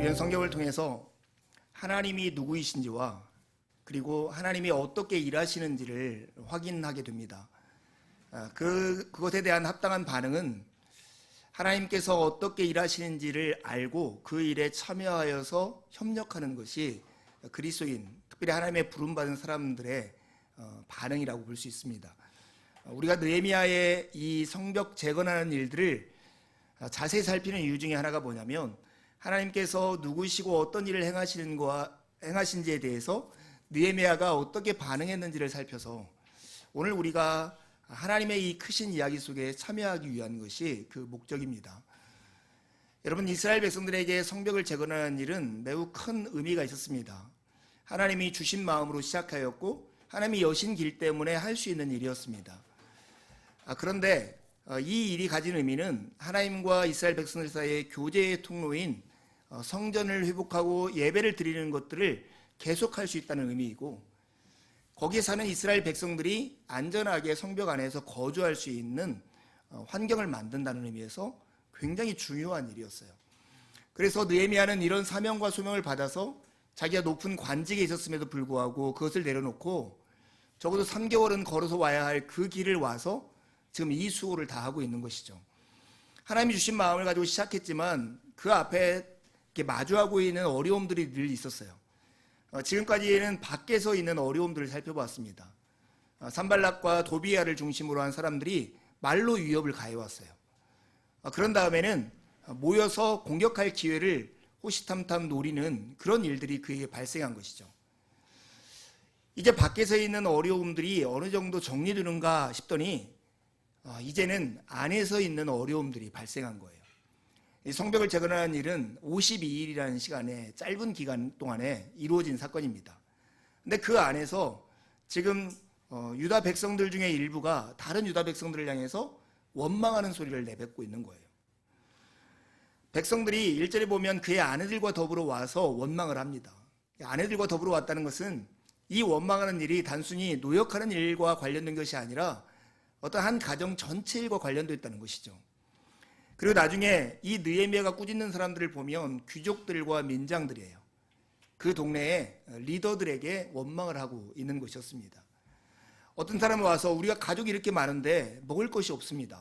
우리는 성경을 통해서 하나님이 누구이신지와 그리고 하나님이 어떻게 일하시는지를 확인하게 됩니다. 그것에 대한 합당한 반응은 하나님께서 어떻게 일하시는지를 알고 그 일에 참여하여서 협력하는 것이 그리스도인, 특별히 하나님의 부름받은 사람들의 반응이라고 볼 수 있습니다. 우리가 느헤미야의 이 성벽 재건하는 일들을 자세히 살피는 이유 중에 하나가 뭐냐면 하나님께서 누구시고 어떤 일을 행하신지에 대해서 느헤미야가 어떻게 반응했는지를 살펴서 오늘 우리가 하나님의 이 크신 이야기 속에 참여하기 위한 것이 그 목적입니다. 여러분, 이스라엘 백성들에게 성벽을 재건하는 일은 매우 큰 의미가 있었습니다. 하나님이 주신 마음으로 시작하였고 하나님이 여신 길 때문에 할 수 있는 일이었습니다. 그런데 이 일이 가진 의미는 하나님과 이스라엘 백성들 사이의 교제의 통로인 성전을 회복하고 예배를 드리는 것들을 계속할 수 있다는 의미이고, 거기에 사는 이스라엘 백성들이 안전하게 성벽 안에서 거주할 수 있는 환경을 만든다는 의미에서 굉장히 중요한 일이었어요. 그래서 느헤미야는 이런 사명과 소명을 받아서 자기가 높은 관직에 있었음에도 불구하고 그것을 내려놓고 적어도 3개월은 걸어서 와야 할 그 길을 와서 지금 이 수고를 다 하고 있는 것이죠. 하나님이 주신 마음을 가지고 시작했지만 그 앞에 이렇게 마주하고 있는 어려움들이 늘 있었어요. 지금까지는 밖에서 있는 어려움들을 살펴봤습니다. 산발락과 도비야를 중심으로 한 사람들이 말로 위협을 가해왔어요. 그런 다음에는 모여서 공격할 기회를 호시탐탐 노리는 그런 일들이 그에게 발생한 것이죠. 이제 밖에서 있는 어려움들이 어느 정도 정리되는가 싶더니 이제는 안에서 있는 어려움들이 발생한 거예요. 이 성벽을 재건하는 일은 52일이라는 시간에 짧은 기간 동안에 이루어진 사건입니다. 근데 그 안에서 지금 유다 백성들 중에 일부가 다른 유다 백성들을 향해서 원망하는 소리를 내뱉고 있는 거예요. 백성들이 1절에 보면 그의 아내들과 더불어 와서 원망을 합니다. 아내들과 더불어 왔다는 것은 이 원망하는 일이 단순히 노역하는 일과 관련된 것이 아니라 어떤 한 가정 전체 일과 관련되어 있다는 것이죠. 그리고 나중에 이 느헤미야가 꾸짖는 사람들을 보면 귀족들과 민장들이에요. 그 동네의 리더들에게 원망을 하고 있는 것이었습니다. 어떤 사람은 와서 우리가 가족이 이렇게 많은데 먹을 것이 없습니다.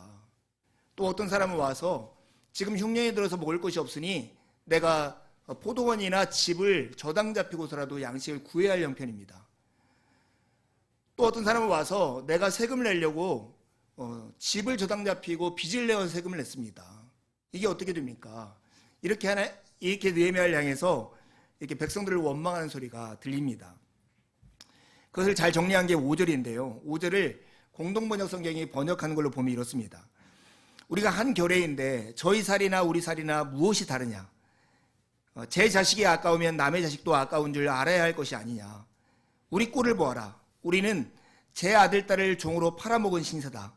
또 어떤 사람은 와서 지금 흉년이 들어서 먹을 것이 없으니 내가 포도원이나 집을 저당 잡히고서라도 양식을 구해야 할 형편입니다. 또 어떤 사람은 와서 내가 세금을 내려고 집을 저당 잡히고 빚을 내어 세금을 냈습니다. 이게 어떻게 됩니까? 이렇게 느헤미야를 향해서 이렇게 백성들을 원망하는 소리가 들립니다. 그것을 잘 정리한 게 5절인데요. 5절을 공동번역 성경이 번역하는 걸로 보면 이렇습니다. 우리가 한 결례인데 저희 살이나 우리 살이나 무엇이 다르냐? 제 자식이 아까우면 남의 자식도 아까운 줄 알아야 할 것이 아니냐? 우리 꼴을 보아라. 우리는 제 아들, 딸을 종으로 팔아먹은 신세다.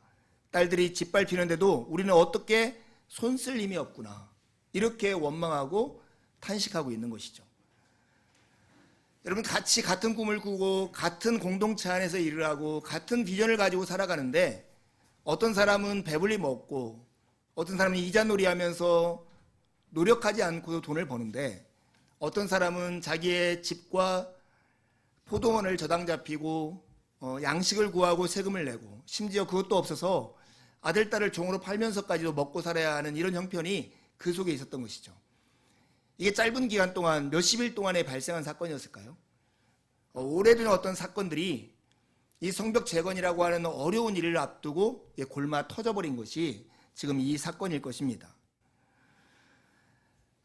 딸들이 짓밟히는데도 우리는 어떻게 손 쓸 힘이 없구나. 이렇게 원망하고 탄식하고 있는 것이죠. 여러분, 같이 같은 꿈을 꾸고 같은 공동체 안에서 일을 하고 같은 비전을 가지고 살아가는데 어떤 사람은 배불리 먹고 어떤 사람은 이자놀이 하면서 노력하지 않고도 돈을 버는데 어떤 사람은 자기의 집과 포도원을 저당 잡히고 양식을 구하고 세금을 내고 심지어 그것도 없어서 아들, 딸을 종으로 팔면서까지도 먹고 살아야 하는 이런 형편이 그 속에 있었던 것이죠. 이게 짧은 기간 동안 몇십일 동안에 발생한 사건이었을까요? 오래된 어떤 사건들이 이 성벽 재건이라고 하는 어려운 일을 앞두고 골마 터져버린 것이 지금 이 사건일 것입니다.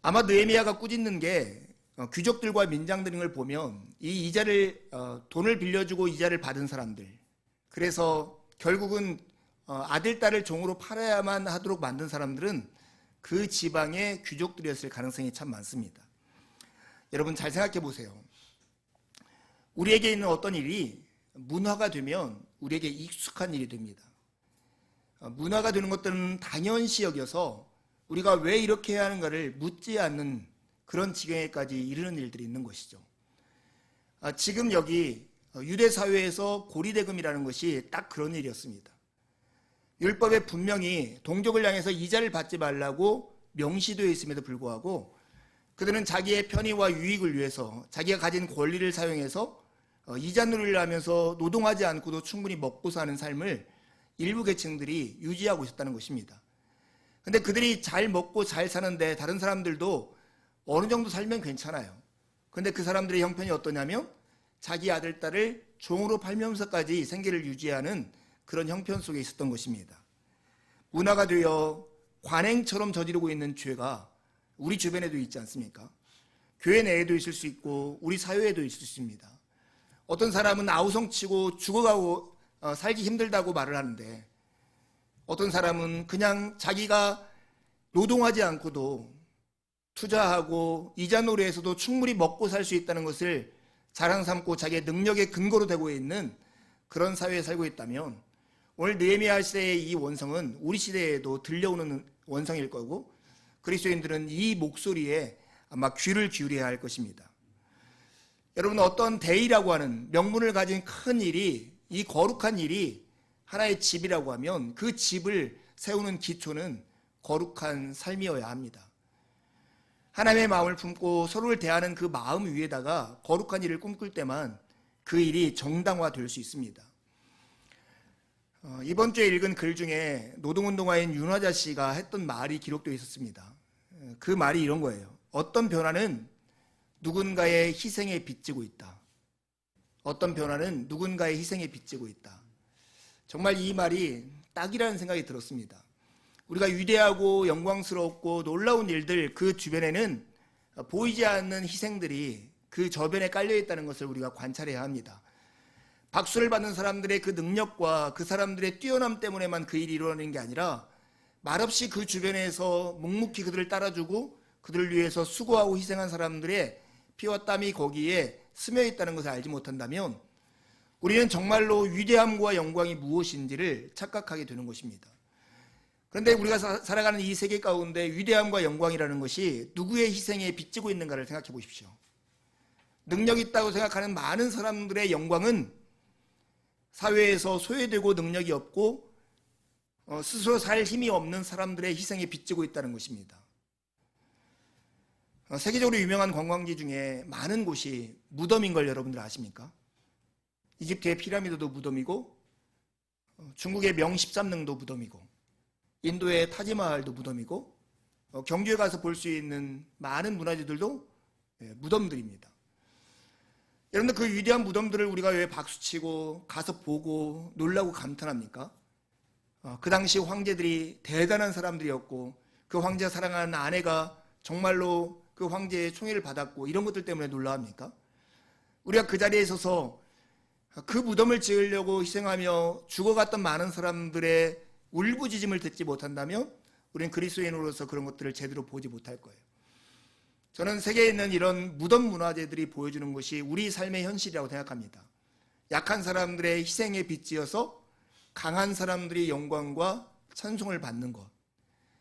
아마 느헤미야가 꾸짖는 게 귀족들과 민장 등을 보면 이 이자를 돈을 빌려주고 이자를 받은 사람들, 그래서 결국은 아들, 딸을 종으로 팔아야만 하도록 만든 사람들은 그 지방의 귀족들이었을 가능성이 참 많습니다. 여러분, 잘 생각해 보세요. 우리에게 있는 어떤 일이 문화가 되면 우리에게 익숙한 일이 됩니다. 문화가 되는 것들은 당연시 여겨서 우리가 왜 이렇게 해야 하는가를 묻지 않는 그런 지경에까지 이르는 일들이 있는 것이죠. 지금 여기 유대 사회에서 고리대금이라는 것이 딱 그런 일이었습니다. 율법에 분명히 동족을 향해서 이자를 받지 말라고 명시되어 있음에도 불구하고 그들은 자기의 편의와 유익을 위해서 자기가 가진 권리를 사용해서 이자놀이를 하면서 노동하지 않고도 충분히 먹고 사는 삶을 일부 계층들이 유지하고 있었다는 것입니다. 근데 그들이 잘 먹고 잘 사는데 다른 사람들도 어느 정도 살면 괜찮아요. 근데 그 사람들의 형편이 어떠냐면 자기 아들, 딸을 종으로 팔면서까지 생계를 유지하는 그런 형편 속에 있었던 것입니다. 문화가 되어 관행처럼 저지르고 있는 죄가 우리 주변에도 있지 않습니까? 교회 내에도 있을 수 있고 우리 사회에도 있을 수 있습니다. 어떤 사람은 아우성치고 죽어가고 살기 힘들다고 말을 하는데 어떤 사람은 그냥 자기가 노동하지 않고도 투자하고 이자놀이에서도 충분히 먹고 살 수 있다는 것을 자랑 삼고 자기의 능력의 근거로 되고 있는 그런 사회에 살고 있다면 오늘 느헤미야 시대의 이 원성은 우리 시대에도 들려오는 원성일 거고 그리스도인들은 이 목소리에 아마 귀를 기울여야 할 것입니다. 여러분, 어떤 대의라고 하는 명분을 가진 큰 일이, 이 거룩한 일이 하나의 집이라고 하면 그 집을 세우는 기초는 거룩한 삶이어야 합니다. 하나님의 마음을 품고 서로를 대하는 그 마음 위에다가 거룩한 일을 꿈꿀 때만 그 일이 정당화될 수 있습니다. 이번 주에 읽은 글 중에 노동운동가인 윤화자 씨가 했던 말이 기록되어 있었습니다. 그 말이 이런 거예요. 어떤 변화는 누군가의 희생에 빚지고 있다. 어떤 변화는 누군가의 희생에 빚지고 있다. 정말 이 말이 딱이라는 생각이 들었습니다. 우리가 위대하고 영광스럽고 놀라운 일들 그 주변에는 보이지 않는 희생들이 그 저변에 깔려 있다는 것을 우리가 관찰해야 합니다. 박수를 받는 사람들의 그 능력과 그 사람들의 뛰어남 때문에만 그 일이 이루어지는 게 아니라 말없이 그 주변에서 묵묵히 그들을 따라주고 그들을 위해서 수고하고 희생한 사람들의 피와 땀이 거기에 스며 있다는 것을 알지 못한다면 우리는 정말로 위대함과 영광이 무엇인지를 착각하게 되는 것입니다. 그런데 우리가 살아가는 이 세계 가운데 위대함과 영광이라는 것이 누구의 희생에 빚지고 있는가를 생각해 보십시오. 능력 있다고 생각하는 많은 사람들의 영광은 사회에서 소외되고 능력이 없고 스스로 살 힘이 없는 사람들의 희생에 빚지고 있다는 것입니다. 세계적으로 유명한 관광지 중에 많은 곳이 무덤인 걸 여러분들 아십니까? 이집트의 피라미드도 무덤이고 중국의 명13릉도 무덤이고 인도의 타지마할도 무덤이고 경주에 가서 볼 수 있는 많은 문화재들도 무덤들입니다. 여러분들 그 위대한 무덤들을 우리가 왜 박수치고 가서 보고 놀라고 감탄합니까? 그 당시 황제들이 대단한 사람들이었고 그 황제가 사랑하는 아내가 정말로 그 황제의 총애를 받았고 이런 것들 때문에 놀라합니까? 우리가 그 자리에 있어서 그 무덤을 지으려고 희생하며 죽어갔던 많은 사람들의 울부짖음을 듣지 못한다면 우리는 그리스도인으로서 그런 것들을 제대로 보지 못할 거예요. 저는 세계에 있는 이런 무덤 문화재들이 보여주는 것이 우리 삶의 현실이라고 생각합니다. 약한 사람들의 희생에 빚지어서 강한 사람들이 영광과 찬송을 받는 것,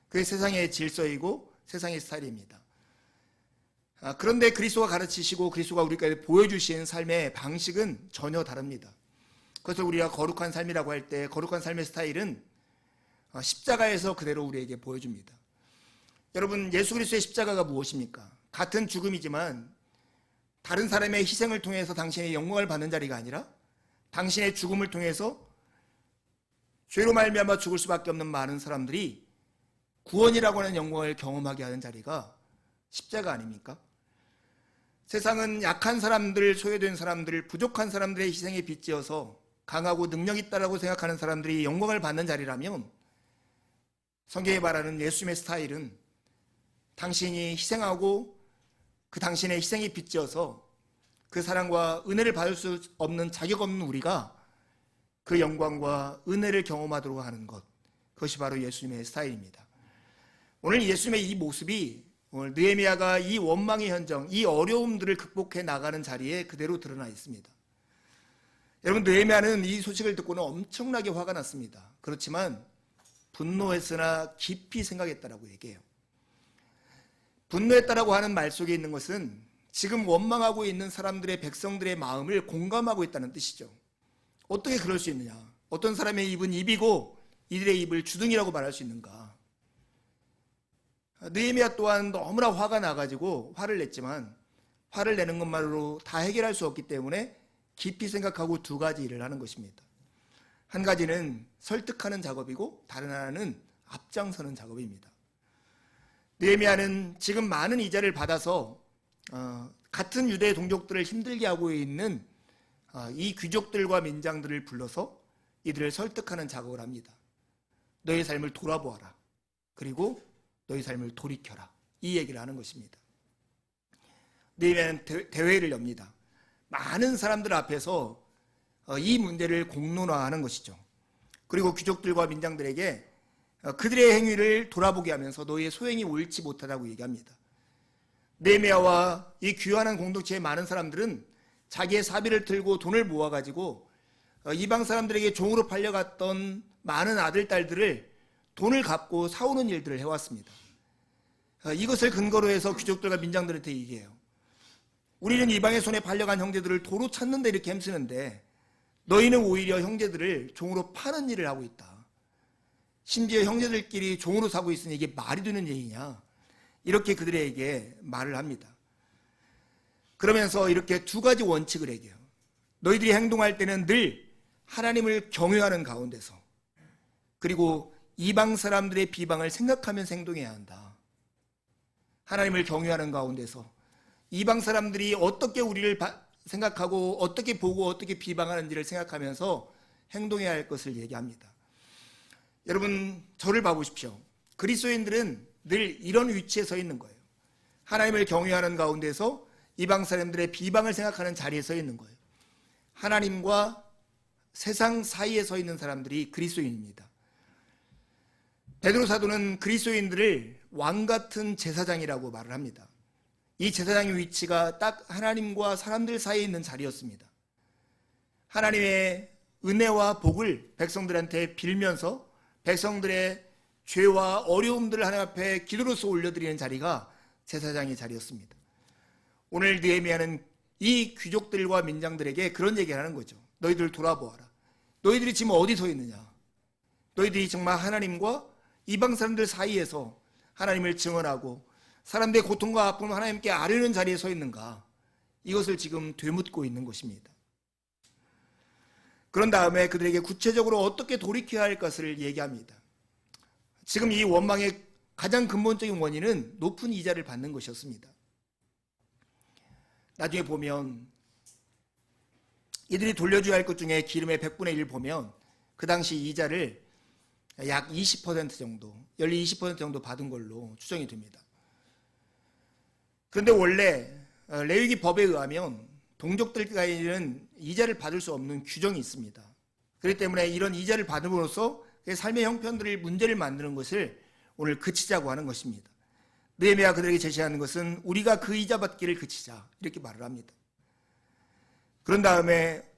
그게 세상의 질서이고 세상의 스타일입니다. 그런데 그리스도가 가르치시고 그리스도가 우리에게 보여주신 삶의 방식은 전혀 다릅니다. 그래서 우리가 거룩한 삶이라고 할 때 거룩한 삶의 스타일은 십자가에서 그대로 우리에게 보여줍니다. 여러분, 예수 그리스도의 십자가가 무엇입니까? 같은 죽음이지만 다른 사람의 희생을 통해서 당신의 영광을 받는 자리가 아니라 당신의 죽음을 통해서 죄로 말미암아 죽을 수밖에 없는 많은 사람들이 구원이라고 하는 영광을 경험하게 하는 자리가 십자가 아닙니까? 세상은 약한 사람들, 소외된 사람들, 부족한 사람들의 희생에 빚지어서 강하고 능력 있다라고 생각하는 사람들이 영광을 받는 자리라면 성경이 말하는 예수님의 스타일은 당신이 희생하고 그 당신의 희생에 빚지어서 그 사랑과 은혜를 받을 수 없는 자격 없는 우리가 그 영광과 은혜를 경험하도록 하는 것, 그것이 바로 예수님의 스타일입니다. 오늘 예수님의 이 모습이 오늘 느헤미야가 이 원망의 현정, 이 어려움들을 극복해 나가는 자리에 그대로 드러나 있습니다. 여러분, 느헤미야는 이 소식을 듣고는 엄청나게 화가 났습니다. 그렇지만 분노했으나 깊이 생각했다라고 얘기해요. 분노했다라고 하는 말 속에 있는 것은 지금 원망하고 있는 사람들의 백성들의 마음을 공감하고 있다는 뜻이죠. 어떻게 그럴 수 있느냐? 어떤 사람의 입은 입이고 이들의 입을 주둥이라고 말할 수 있는가? 느헤미야 또한 너무나 화가 나가지고 화를 냈지만 화를 내는 것만으로 다 해결할 수 없기 때문에 깊이 생각하고 두 가지 일을 하는 것입니다. 한 가지는 설득하는 작업이고 다른 하나는 앞장서는 작업입니다. 느헤미야는 지금 많은 이자를 받아서 같은 유대 동족들을 힘들게 하고 있는 이 귀족들과 민장들을 불러서 이들을 설득하는 작업을 합니다. 너의 삶을 돌아보아라. 그리고 너의 삶을 돌이켜라. 이 얘기를 하는 것입니다. 느헤미야는 대회를 엽니다. 많은 사람들 앞에서 이 문제를 공론화하는 것이죠. 그리고 귀족들과 민장들에게 그들의 행위를 돌아보게 하면서 너희의 소행이 옳지 못하다고 얘기합니다. 느헤미야와 이 귀환한 공동체의 많은 사람들은 자기의 사비를 들고 돈을 모아가지고 이방 사람들에게 종으로 팔려갔던 많은 아들, 딸들을 돈을 갚고 사오는 일들을 해왔습니다. 이것을 근거로 해서 귀족들과 민장들한테 얘기해요. 우리는 이방의 손에 팔려간 형제들을 도로 찾는데 이렇게 힘쓰는데 너희는 오히려 형제들을 종으로 파는 일을 하고 있다. 심지어 형제들끼리 종으로 사고 있으니 이게 말이 되는 얘기냐. 이렇게 그들에게 말을 합니다. 그러면서 이렇게 두 가지 원칙을 얘기해요. 너희들이 행동할 때는 늘 하나님을 경외하는 가운데서 그리고 이방 사람들의 비방을 생각하면서 행동해야 한다. 하나님을 경외하는 가운데서 이방 사람들이 어떻게 우리를 생각하고 어떻게 보고 어떻게 비방하는지를 생각하면서 행동해야 할 것을 얘기합니다. 여러분 저를 봐보십시오. 그리스도인들은 늘 이런 위치에 서 있는 거예요. 하나님을 경외하는 가운데서 이방 사람들의 비방을 생각하는 자리에 서 있는 거예요. 하나님과 세상 사이에 서 있는 사람들이 그리스도인입니다. 베드로 사도는 그리스도인들을 왕 같은 제사장이라고 말을 합니다. 이 제사장의 위치가 딱 하나님과 사람들 사이에 있는 자리였습니다. 하나님의 은혜와 복을 백성들한테 빌면서 백성들의 죄와 어려움들을 하나님 앞에 기도로서 올려드리는 자리가 제사장의 자리였습니다. 오늘 느헤미야는 이 귀족들과 민장들에게 그런 얘기를 하는 거죠. 너희들 돌아보아라. 너희들이 지금 어디 서 있느냐. 너희들이 정말 하나님과 이방 사람들 사이에서 하나님을 증언하고 사람들의 고통과 아픔을 하나님께 아뢰는 자리에 서 있는가. 이것을 지금 되묻고 있는 것입니다. 그런 다음에 그들에게 구체적으로 어떻게 돌이켜야 할 것을 얘기합니다. 지금 이 원망의 가장 근본적인 원인은 높은 이자를 받는 것이었습니다. 나중에 보면 이들이 돌려줘야 할 것 중에 기름의 100분의 1 보면 그 당시 이자를 약 20% 정도, 연리 20% 정도 받은 걸로 추정이 됩니다. 그런데 원래 레위기 법에 의하면 동족들까지는 이자를 받을 수 없는 규정이 있습니다. 그렇기 때문에 이런 이자를 받음으로써 삶의 형편들을 문제를 만드는 것을 오늘 그치자고 하는 것입니다. 느헤미야가 그들에게 제시하는 것은 우리가 그 이자 받기를 그치자 이렇게 말을 합니다. 그런 다음에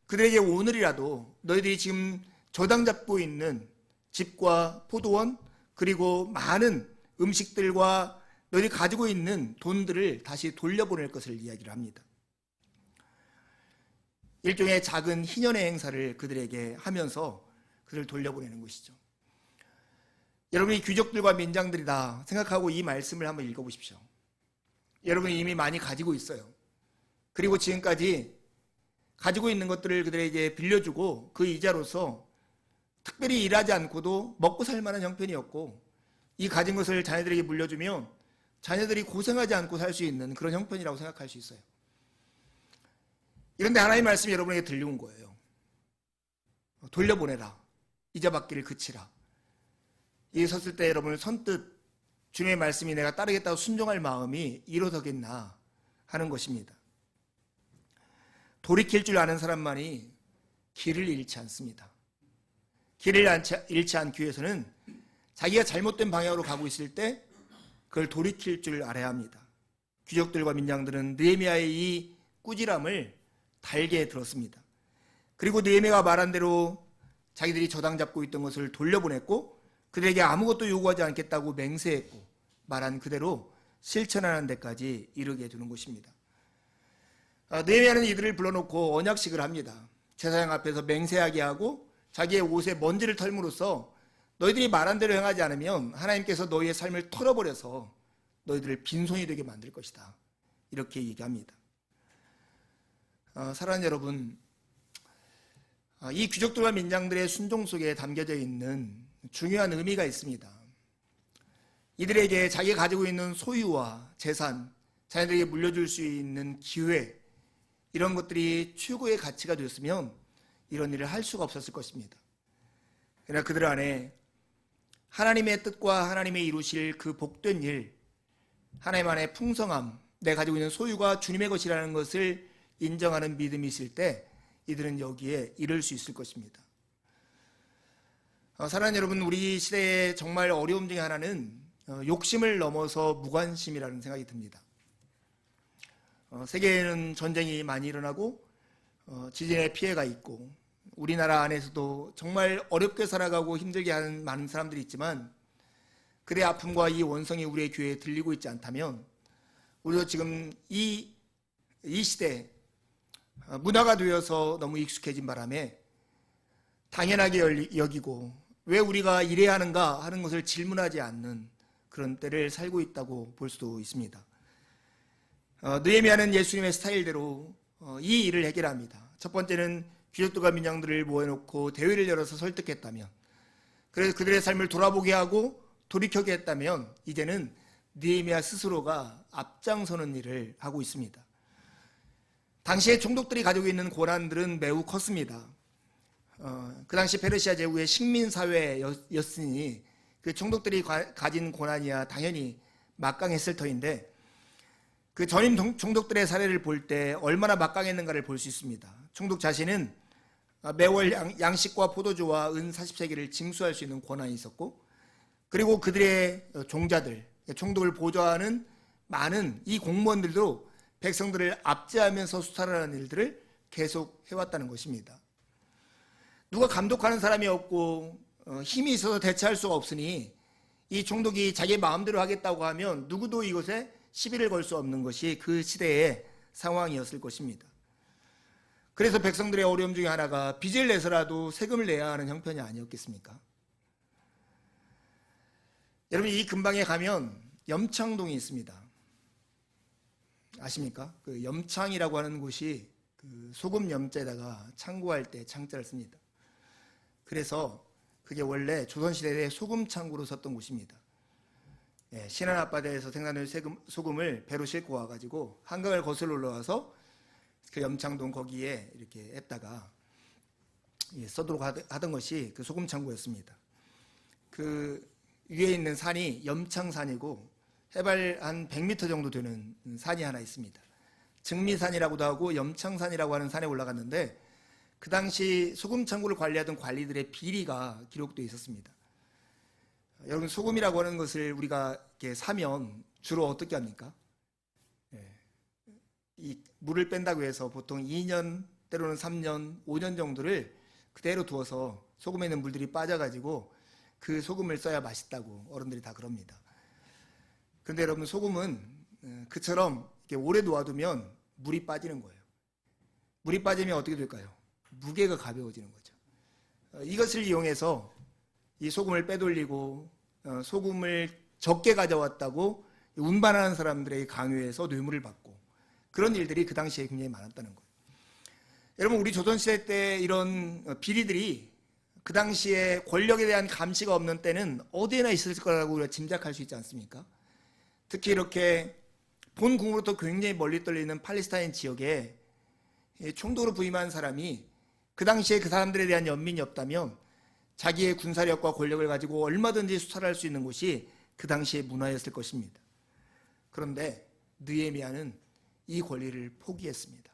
그들에게 오늘이라도 너희들이 지금 저당 잡고 있는 집과 포도원 그리고 많은 음식들과 너희들이 가지고 있는 돈들을 다시 돌려보낼 것을 이야기를 합니다. 일종의 작은 희년의 행사를 그들에게 하면서 그들을 돌려보내는 것이죠. 여러분이 귀족들과 민장들이다 생각하고 이 말씀을 한번 읽어보십시오. 여러분이 이미 많이 가지고 있어요. 그리고 지금까지 가지고 있는 것들을 그들에게 빌려주고 그 이자로서 특별히 일하지 않고도 먹고 살 만한 형편이었고 이 가진 것을 자녀들에게 물려주면 자녀들이 고생하지 않고 살 수 있는 그런 형편이라고 생각할 수 있어요. 그런데 하나님의 말씀이 여러분에게 들려온 거예요. 돌려보내라. 이자 받기를 그치라. 이 섰을 때 여러분 선뜻 주님의 말씀이 내가 따르겠다고 순종할 마음이 이루어지겠나 하는 것입니다. 돌이킬 줄 아는 사람만이 길을 잃지 않습니다. 길을 잃지 않기 위해서는 자기가 잘못된 방향으로 가고 있을 때 그걸 돌이킬 줄 알아야 합니다. 귀족들과 민장들은 느헤미야의 이 꾸지람을 달게 들었습니다. 그리고 느헤미야가 말한 대로 자기들이 저당 잡고 있던 것을 돌려보냈고 그들에게 아무것도 요구하지 않겠다고 맹세했고 말한 그대로 실천하는 데까지 이르게 되는 것입니다. 느헤미야는 이들을 불러놓고 언약식을 합니다. 제사장 앞에서 맹세하게 하고 자기의 옷에 먼지를 털므로써 너희들이 말한 대로 행하지 않으면 하나님께서 너희의 삶을 털어버려서 너희들을 빈손이 되게 만들 것이다. 이렇게 얘기합니다. 사랑하는 여러분, 이 귀족들과 민장들의 순종 속에 담겨져 있는 중요한 의미가 있습니다. 이들에게 자기가 가지고 있는 소유와 재산, 자녀들에게 물려줄 수 있는 기회, 이런 것들이 최고의 가치가 되었으면 이런 일을 할 수가 없었을 것입니다. 그러나 그들 안에 하나님의 뜻과 하나님의 이루실 그 복된 일, 하나님 안의 풍성함, 내가 가지고 있는 소유가 주님의 것이라는 것을 인정하는 믿음이 있을 때 이들은 여기에 이를 수 있을 것입니다. 사랑하는 여러분, 우리 시대의 정말 어려움 중에 하나는 욕심을 넘어서 무관심이라는 생각이 듭니다. 세계에는 전쟁이 많이 일어나고 지진의 피해가 있고 우리나라 안에서도 정말 어렵게 살아가고 힘들게 하는 많은 사람들이 있지만 그들의 아픔과 이 원성이 우리의 교회에 들리고 있지 않다면 우리도 지금 이 시대에 문화가 되어서 너무 익숙해진 바람에 당연하게 여기고 왜 우리가 이래야 하는가 하는 것을 질문하지 않는 그런 때를 살고 있다고 볼 수도 있습니다. 느헤미야는 예수님의 스타일대로 이 일을 해결합니다. 첫 번째는 귀족들과 민장들을 모아놓고 대회를 열어서 설득했다면, 그래서 그들의 삶을 돌아보게 하고 돌이켜게 했다면 이제는 느헤미야 스스로가 앞장서는 일을 하고 있습니다. 당시에 총독들이 가지고 있는 고난들은 매우 컸습니다. 그 당시 페르시아 제국의 식민사회였으니 그 총독들이 가진 고난이야 당연히 막강했을 터인데 그 전임 총독들의 사례를 볼 때 얼마나 막강했는가를 볼 수 있습니다. 총독 자신은 매월 양식과 포도주와 은 40세겔을 징수할 수 있는 권한이 있었고 그리고 그들의 종자들, 총독을 보좌하는 많은 이 공무원들도 백성들을 압제하면서 수탈하는 일들을 계속 해왔다는 것입니다. 누가 감독하는 사람이 없고 힘이 있어서 대처할 수가 없으니 이 총독이 자기 마음대로 하겠다고 하면 누구도 이것에 시비를 걸 수 없는 것이 그 시대의 상황이었을 것입니다. 그래서 백성들의 어려움 중에 하나가 빚을 내서라도 세금을 내야 하는 형편이 아니었겠습니까? 여러분, 이 근방에 가면 염창동이 있습니다. 아십니까? 그 염창이라고 하는 곳이 그 소금 염자에다가 창고할 때 창자를 씁니다. 그래서 그게 원래 조선시대에 소금 창고로 썼던 곳입니다. 신안 앞바다에서 생산된 소금을 배로 싣고 와가지고 한강을 거슬러 올라와서 그 염창동 거기에 이렇게 했다가 써도록 하던 것이 그 소금 창고였습니다. 그 위에 있는 산이 염창산이고 해발 한 100m 정도 되는 산이 하나 있습니다. 증미산이라고도 하고 염창산이라고 하는 산에 올라갔는데 그 당시 소금 창고를 관리하던 관리들의 비리가 기록되어 있었습니다. 여러분, 소금이라고 하는 것을 우리가 이렇게 사면 주로 어떻게 합니까? 이 물을 뺀다고 해서 보통 2년, 때로는 3년, 5년 정도를 그대로 두어서 소금에 있는 물들이 빠져가지고 그 소금을 써야 맛있다고 어른들이 다 그럽니다. 그런데 여러분, 소금은 그처럼 이렇게 오래 놓아두면 물이 빠지는 거예요. 물이 빠지면 어떻게 될까요? 무게가 가벼워지는 거죠. 이것을 이용해서 이 소금을 빼돌리고 소금을 적게 가져왔다고 운반하는 사람들에게 강요해서 뇌물을 받고 그런 일들이 그 당시에 굉장히 많았다는 거예요. 여러분, 우리 조선시대 때 이런 비리들이 그 당시에 권력에 대한 감시가 없는 때는 어디에나 있을 거라고 우리가 짐작할 수 있지 않습니까? 특히 이렇게 본국으로부터 굉장히 멀리 떨리는 팔레스타인 지역에 총독으로 부임한 사람이 그 당시에 그 사람들에 대한 연민이 없다면 자기의 군사력과 권력을 가지고 얼마든지 수탈할 수 있는 곳이 그 당시의 문화였을 것입니다. 그런데 느헤미야는 이 권리를 포기했습니다.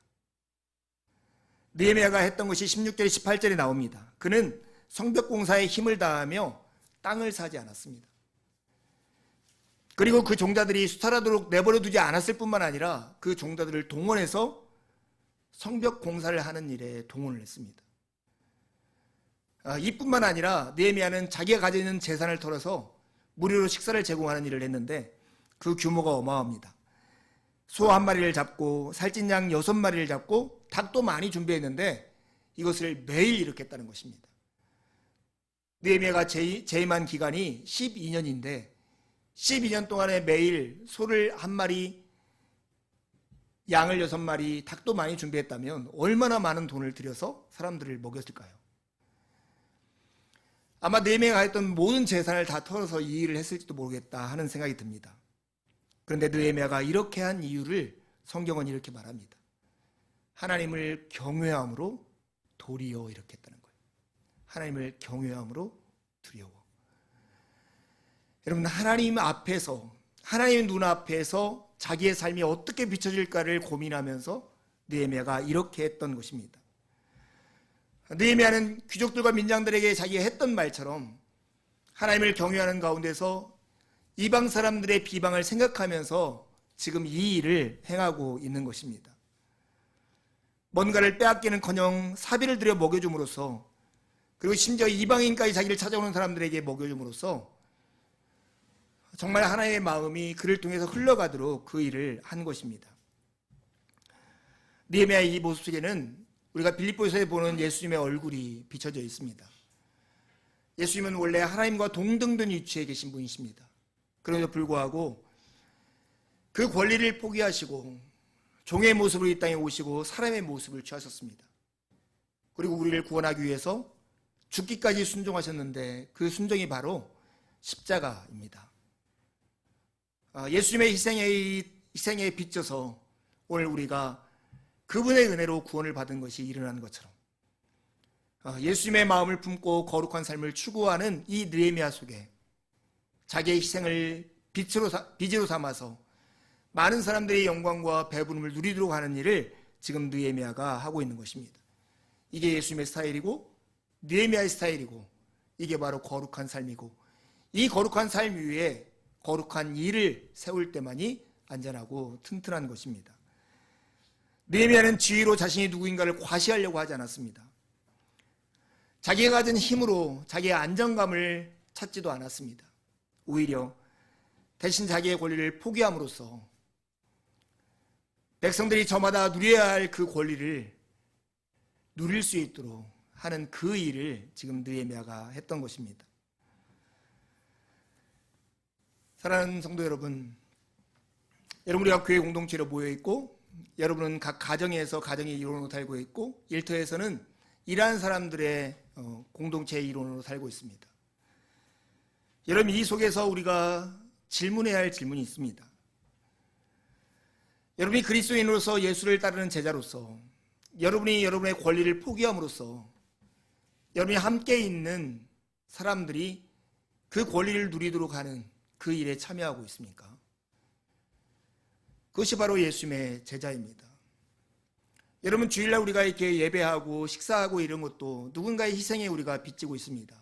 느헤미야가 했던 것이 16절, 18절에 나옵니다. 그는 성벽 공사에 힘을 다하며 땅을 사지 않았습니다. 그리고 그 종자들이 수탈하도록 내버려 두지 않았을 뿐만 아니라 그 종자들을 동원해서 성벽 공사를 하는 일에 동원을 했습니다. 이뿐만 아니라 느헤미야는 자기가 가지고 있는 재산을 털어서 무료로 식사를 제공하는 일을 했는데 그 규모가 어마어마합니다. 소 1마리를 잡고 살찐 양 6마리를 잡고 닭도 많이 준비했는데 이것을 매일 일으켰다는 것입니다. 느헤미야가 재임한 기간이 12년인데 12년 동안에 매일 소를 한 마리, 양을 6마리, 닭도 많이 준비했다면 얼마나 많은 돈을 들여서 사람들을 먹였을까요? 아마 느헤미야가 했던 모든 재산을 다 털어서 이 일을 했을지도 모르겠다 하는 생각이 듭니다. 그런데 느헤미야가 이렇게 한 이유를 성경은 이렇게 말합니다. 하나님을 경외함으로 도리어 이렇게 했다는 거예요. 하나님을 경외함으로 두려워. 여러분, 하나님 앞에서, 하나님 눈앞에서 자기의 삶이 어떻게 비춰질까를 고민하면서 느헤미야가 이렇게 했던 것입니다. 느헤미야는 귀족들과 민장들에게 자기가 했던 말처럼 하나님을 경외하는 가운데서 이방 사람들의 비방을 생각하면서 지금 이 일을 행하고 있는 것입니다. 뭔가를 빼앗기는커녕 사비를 들여 먹여줌으로써, 그리고 심지어 이방인까지 자기를 찾아오는 사람들에게 먹여줌으로써 정말 하나님의 마음이 그를 통해서 흘러가도록 그 일을 한 것입니다. 느헤미야의 이 모습 속에는 우리가 빌립보서에 보는 예수님의 얼굴이 비춰져 있습니다. 예수님은 원래 하나님과 동등된 위치에 계신 분이십니다. 그럼에도 불구하고 그 권리를 포기하시고 종의 모습으로 이 땅에 오시고 사람의 모습을 취하셨습니다. 그리고 우리를 구원하기 위해서 죽기까지 순종하셨는데 그 순종이 바로 십자가입니다. 예수님의 희생에 비춰서 오늘 우리가 그분의 은혜로 구원을 받은 것이 일어난 것처럼 예수님의 마음을 품고 거룩한 삶을 추구하는 이 느헤미야 속에 자기의 희생을 빚으로 삼아서 많은 사람들의 영광과 배부름을 누리도록 하는 일을 지금 느헤미야가 하고 있는 것입니다. 이게 예수님의 스타일이고 느헤미야의 스타일이고, 이게 바로 거룩한 삶이고, 이 거룩한 삶 위에 거룩한 일을 세울 때만이 안전하고 튼튼한 것입니다. 느헤미야는 지위로 자신이 누구인가를 과시하려고 하지 않았습니다. 자기가 가진 힘으로 자기의 안정감을 찾지도 않았습니다. 오히려 대신 자기의 권리를 포기함으로써 백성들이 저마다 누려야 할 그 권리를 누릴 수 있도록 하는 그 일을 지금 느헤미야가 했던 것입니다. 사랑하는 성도 여러분, 우리가 교회 공동체로 모여 있고, 여러분은 각 가정에서 가정의 이론으로 살고 있고, 일터에서는 일하는 사람들의 공동체의 이론으로 살고 있습니다. 여러분, 이 속에서 우리가 질문해야 할 질문이 있습니다. 여러분이 그리스도인으로서 예수를 따르는 제자로서, 여러분이 여러분의 권리를 포기함으로써 여러분이 함께 있는 사람들이 그 권리를 누리도록 하는 그 일에 참여하고 있습니까? 그것이 바로 예수님의 제자입니다. 여러분, 주일날 우리가 이렇게 예배하고 식사하고 이런 것도 누군가의 희생에 우리가 빚지고 있습니다.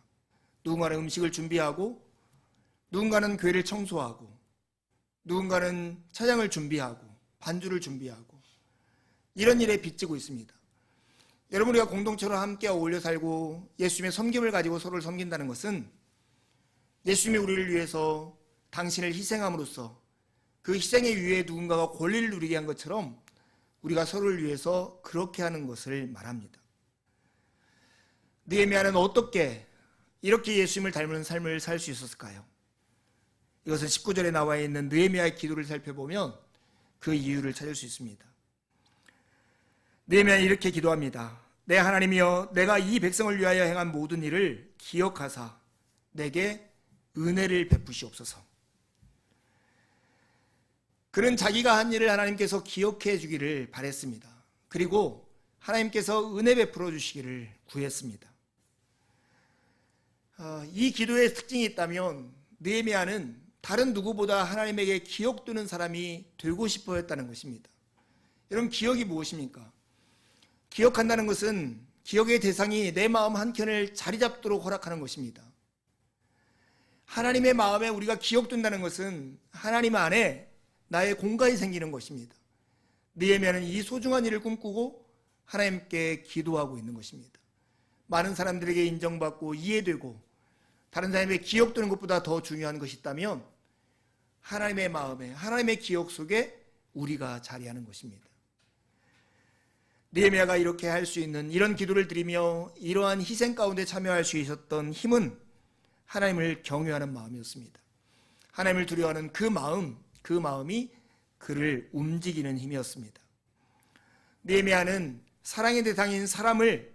누군가는 음식을 준비하고, 누군가는 교회를 청소하고, 누군가는 차장을 준비하고, 반주를 준비하고, 이런 일에 빚지고 있습니다. 여러분, 우리가 공동체로 함께 어울려 살고 예수님의 섬김을 가지고 서로를 섬긴다는 것은 예수님이 우리를 위해서 당신을 희생함으로써 그 희생의 위에 누군가가 권리를 누리게 한 것처럼 우리가 서로를 위해서 그렇게 하는 것을 말합니다. 느헤미야는 어떻게 이렇게 예수님을 닮은 삶을 살 수 있었을까요? 이것은 19절에 나와 있는 느헤미야의 기도를 살펴보면 그 이유를 찾을 수 있습니다. 느헤미야는 이렇게 기도합니다. 내 하나님이여, 내가 이 백성을 위하여 행한 모든 일을 기억하사 내게 은혜를 베푸시옵소서. 그는 자기가 한 일을 하나님께서 기억해 주기를 바랬습니다. 그리고 하나님께서 은혜 베풀어 주시기를 구했습니다. 이 기도의 특징이 있다면 느헤미야는 다른 누구보다 하나님에게 기억되는 사람이 되고 싶어 했다는 것입니다. 여러분, 기억이 무엇입니까? 기억한다는 것은 기억의 대상이 내 마음 한켠을 자리 잡도록 허락하는 것입니다. 하나님의 마음에 우리가 기억된다는 것은 하나님 안에 나의 공간이 생기는 것입니다. 느헤미야는 이 소중한 일을 꿈꾸고 하나님께 기도하고 있는 것입니다. 많은 사람들에게 인정받고 이해되고 다른 사람에게 기억되는 것보다 더 중요한 것이 있다면 하나님의 마음에, 하나님의 기억 속에 우리가 자리하는 것입니다. 느헤미야가 이렇게 할 수 있는, 이런 기도를 드리며 이러한 희생 가운데 참여할 수 있었던 힘은 하나님을 경외하는 마음이었습니다. 하나님을 두려워하는 그 마음이 그를 움직이는 힘이었습니다. 느헤미야는 사랑의 대상인 사람을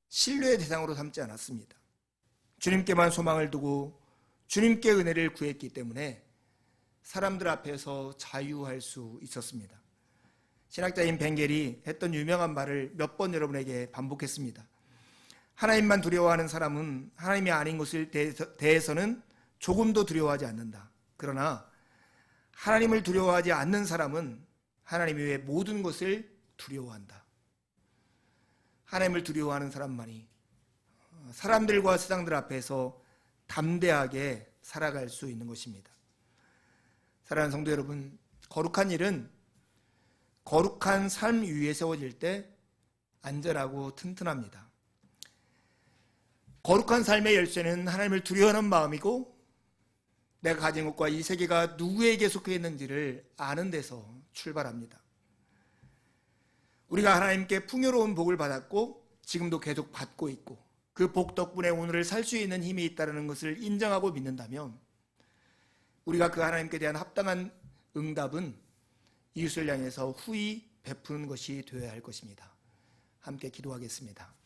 신뢰의 대상으로 삼지 않았습니다. 주님께만 소망을 두고 주님께 은혜를 구했기 때문에 사람들 앞에서 자유할 수 있었습니다. 신학자인 벤겔이 했던 유명한 말을 몇 번 여러분에게 반복했습니다. 하나님만 두려워하는 사람은 하나님이 아닌 것에 대해서는 조금도 두려워하지 않는다. 그러나 하나님을 두려워하지 않는 사람은 하나님 외의 모든 것을 두려워한다. 하나님을 두려워하는 사람만이 사람들과 세상들 앞에서 담대하게 살아갈 수 있는 것입니다. 사랑하는 성도 여러분, 거룩한 일은 거룩한 삶 위에 세워질 때 안전하고 튼튼합니다. 거룩한 삶의 열쇠는 하나님을 두려워하는 마음이고 내가 가진 것과 이 세계가 누구에게 속해 있는지를 아는 데서 출발합니다. 우리가 하나님께 풍요로운 복을 받았고 지금도 계속 받고 있고 그 복 덕분에 오늘을 살 수 있는 힘이 있다는 것을 인정하고 믿는다면 우리가 그 하나님께 대한 합당한 응답은 이웃을 향해서 후히 베푸는 것이 되어야 할 것입니다. 함께 기도하겠습니다.